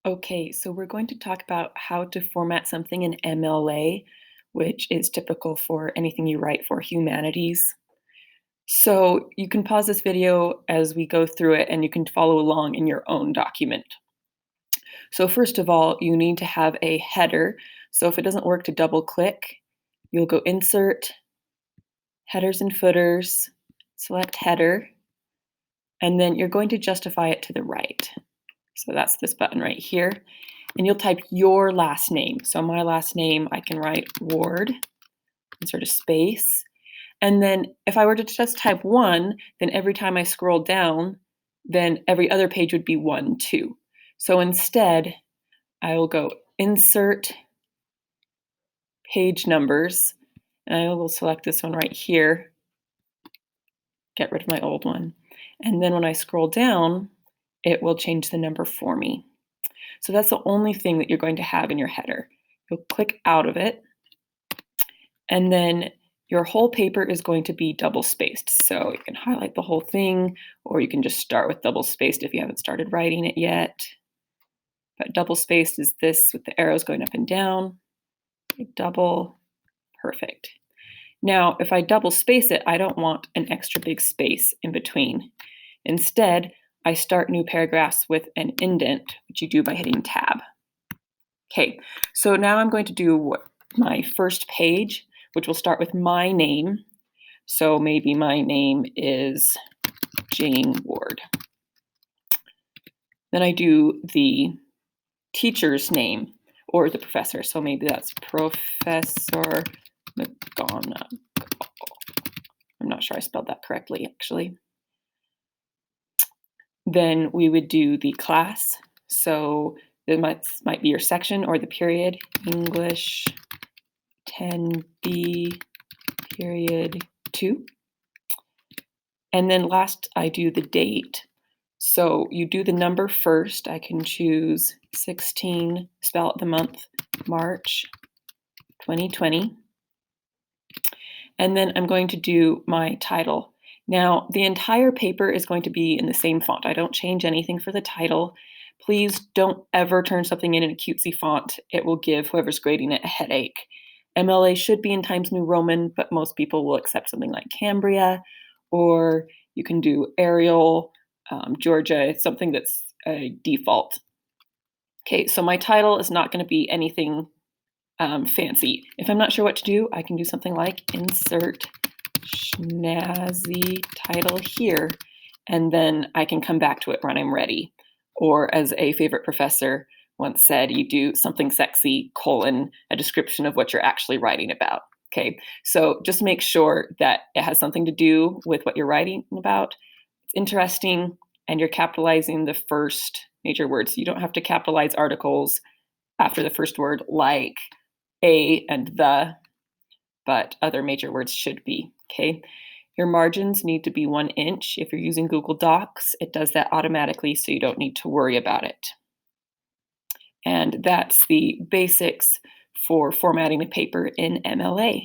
Okay, so we're going to talk about how to format something in MLA, which is typical for anything you write for humanities. So you can pause this video as we go through it and you can follow along in your own document. So first of all, you need to have a header. So if it doesn't work to double click, you'll go Insert, Headers and Footers, select Header, and then you're going to justify it to the right. So that's this button right here. And you'll type your last name. So my last name, I can write Ward, insert a space. And then if I were to just type 1, then every time I scroll down, then every other page would be 1, 2. So instead, I will go Insert Page Numbers, and I will select this one right here, get rid of my old one. And then when I scroll down, it will change the number for me. So that's the only thing that you're going to have in your header. You'll click out of it, and then your whole paper is going to be double spaced. So you can highlight the whole thing, or you can just start with double spaced if you haven't started writing it yet. But double spaced is this with the arrows going up and down. Double, perfect. Now, if I double space it, I don't want an extra big space in between. Instead, I start new paragraphs with an indent, which you do by hitting Tab. Okay, so now I'm going to do my first page, which will start with my name. So maybe my name is Jane Ward. Then I do the teacher's name or the professor. So maybe that's Professor McGonagall. I'm not sure I spelled that correctly, actually. Then we would do the class. So it might be your section or the period. English 10B period 2. And then last, I do the date. So you do the number first. I can choose 16, spell out the month, March 2020. And then I'm going to do my title. Now, the entire paper is going to be in the same font. I don't change anything for the title. Please don't ever turn something in a cutesy font. It will give whoever's grading it a headache. MLA should be in Times New Roman, but most people will accept something like Cambria, or you can do Arial, Georgia. It's something that's a default. Okay, so my title is not going to be anything fancy. If I'm not sure what to do, I can do something like insert snazzy title here, and then I can come back to it when I'm ready. Or as a favorite professor once said, you do something sexy, colon, a description of what you're actually writing about. Okay, so just make sure that it has something to do with what you're writing about. It's interesting, and you're capitalizing the first major words. You don't have to capitalize articles after the first word like a and the, but other major words should be, okay? Your margins need to be 1 inch. If you're using Google Docs, it does that automatically, so you don't need to worry about it. And that's the basics for formatting a paper in MLA.